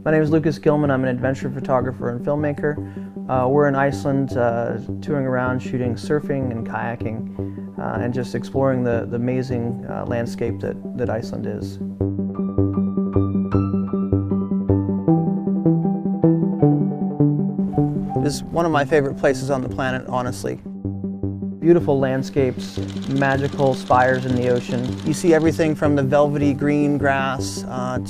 My name is Lucas Gilman. I'm an adventure photographer and filmmaker. We're in Iceland touring around shooting surfing and kayaking and just exploring the amazing landscape that Iceland is. It's one of my favorite places on the planet, honestly. Beautiful landscapes, magical spires in the ocean. You see everything from the velvety green grass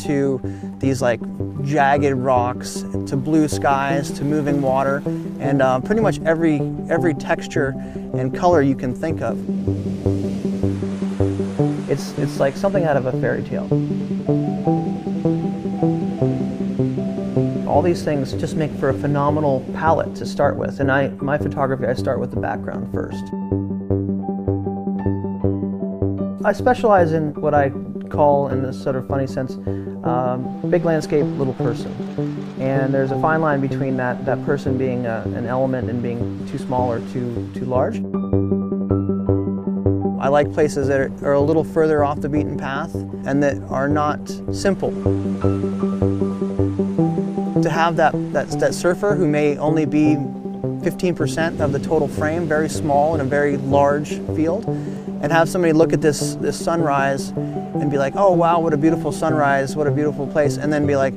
to these like jagged rocks, to blue skies, to moving water, and pretty much every texture and color you can think of. It's like something out of a fairy tale. All these things just make for a phenomenal palette to start with, and my photography, I start with the background first. I specialize in what I call, in this sort of funny sense, big landscape, little person. And there's a fine line between that person being an element and being too small or too large. I like places that are a little further off the beaten path and that are not simple. To have that surfer who may only be 15% of the total frame, very small in a very large field, and have somebody look at this sunrise and be like, oh wow, what a beautiful sunrise, what a beautiful place, and then be like,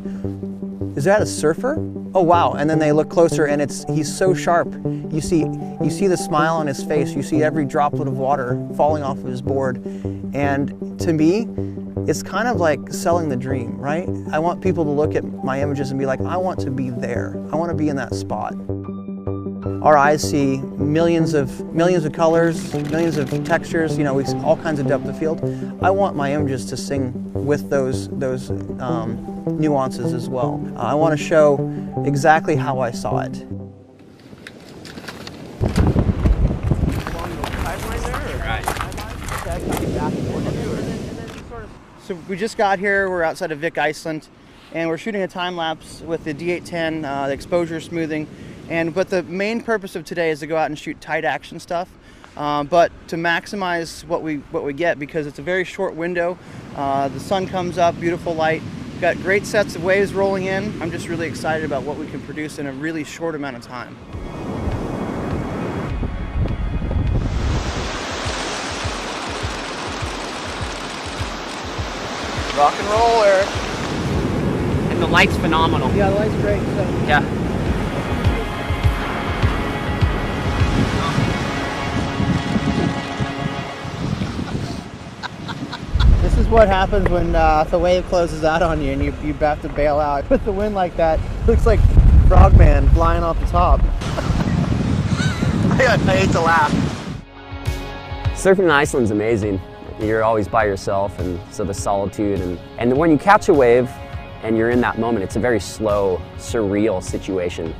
is that a surfer? Oh wow, and then they look closer and he's so sharp. You see the smile on his face, you see every droplet of water falling off of his board, and to me, it's kind of like selling the dream, right? I want people to look at my images and be like, I want to be there. I want to be in that spot. Our eyes see millions of colors, millions of textures, you know, all kinds of depth of field. I want my images to sing with those nuances as well. I want to show exactly how I saw it. So we just got here, we're outside of Vik, Iceland, and we're shooting a time lapse with the D810, the exposure smoothing. But the main purpose of today is to go out and shoot tight action stuff, but to maximize what we get, because it's a very short window. The sun comes up, beautiful light, got great sets of waves rolling in. I'm just really excited about what we can produce in a really short amount of time. Rock and roll, Eric. And the light's phenomenal. Yeah, the light's great. So. Yeah. This is what happens when the wave closes out on you and you have to bail out. With the wind like that, it looks like Frogman flying off the top. I hate to laugh. Surfing in Iceland's amazing. You're always by yourself, and so the solitude, and when you catch a wave and you're in that moment, it's a very slow, surreal situation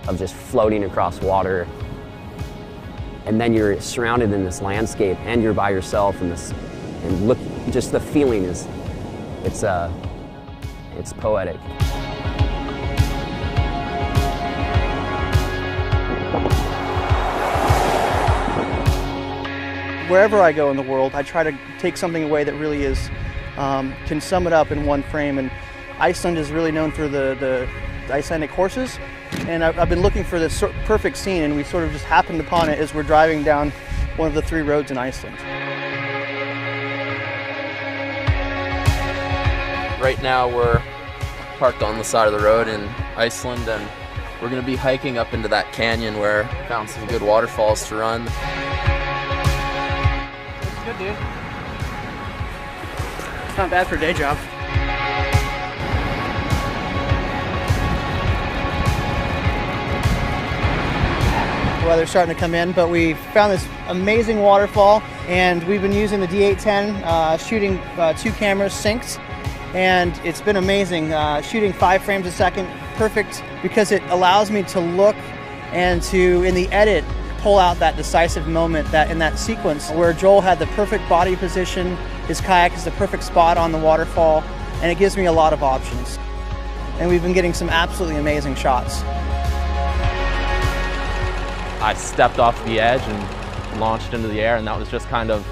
of just floating across water, and then you're surrounded in this landscape and you're by yourself, and look, just the feeling is, it's poetic. Wherever I go in the world, I try to take something away that really is, can sum it up in one frame. And Iceland is really known for the Icelandic horses. And I've been looking for this perfect scene, and we sort of just happened upon it as we're driving down one of the 3 roads in Iceland. Right now we're parked on the side of the road in Iceland, and we're going to be hiking up into that canyon where we found some good waterfalls to run. Good, dude. It's not bad for a day job. The weather's starting to come in, but we found this amazing waterfall, and we've been using the D810, shooting 2 cameras synced, and it's been amazing. Shooting 5 frames a second, perfect, because it allows me to look and to, in the edit, pull out that decisive moment, that in that sequence where Joel had the perfect body position, his kayak is the perfect spot on the waterfall, and it gives me a lot of options. And we've been getting some absolutely amazing shots. I stepped off the edge and launched into the air, and that was just kind of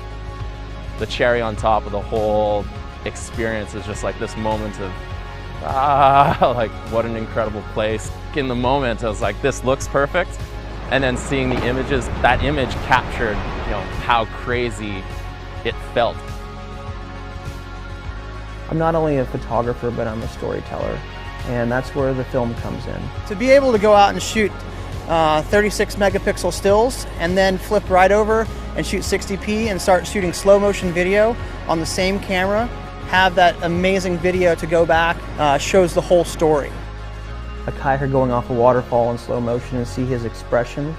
the cherry on top of the whole experience. Is just like this moment like what an incredible place. In the moment I was like, this looks perfect, and then seeing the images, that image captured, you know, how crazy it felt. I'm not only a photographer, but I'm a storyteller, and that's where the film comes in. To be able to go out and shoot 36 megapixel stills and then flip right over and shoot 60p and start shooting slow motion video on the same camera, have that amazing video to go back, shows the whole story. A kayaker going off a waterfall in slow motion and see his expression,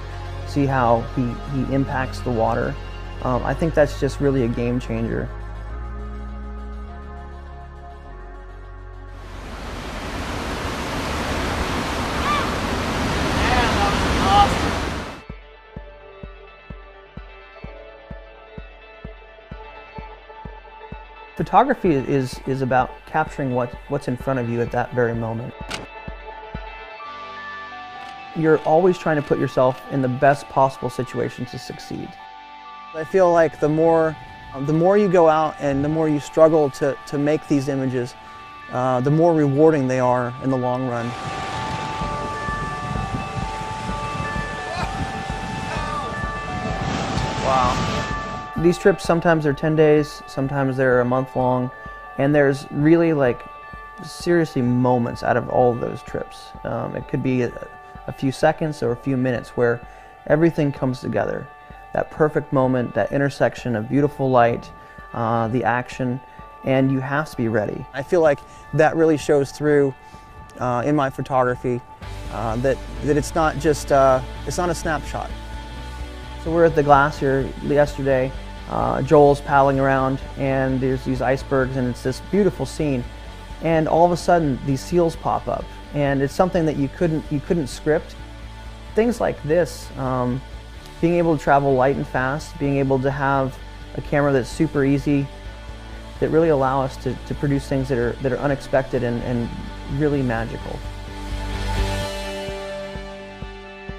see how he impacts the water. I think that's just really a game changer. Photography is about capturing what's in front of you at that very moment. You're always trying to put yourself in the best possible situation to succeed. I feel like the more you go out and the more you struggle to make these images, the more rewarding they are in the long run. Wow. These trips, sometimes they're 10 days, sometimes they're a month long, and there's really like seriously moments out of all of those trips. It could be a few seconds or a few minutes where everything comes together. That perfect moment, that intersection of beautiful light, the action, and you have to be ready. I feel like that really shows through in my photography, that it's not just, it's not a snapshot. So we're at the glacier yesterday. Joel's paddling around and there's these icebergs and it's this beautiful scene, and all of a sudden these seals pop up, and it's something that you couldn't script. Things like this, being able to travel light and fast, being able to have a camera that's super easy, that really allow us to produce things that are unexpected and really magical.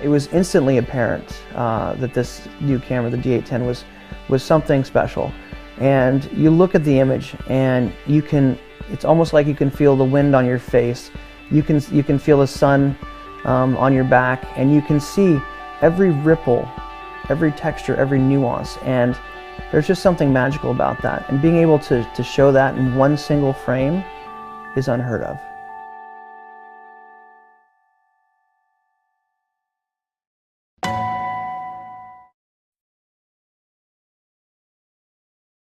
It was instantly apparent that this new camera, the D810, was something special. And you look at the image and it's almost like you can feel the wind on your face. You can feel the sun on your back, and you can see every ripple, every texture, every nuance, and there's just something magical about that. And being able to show that in one single frame is unheard of.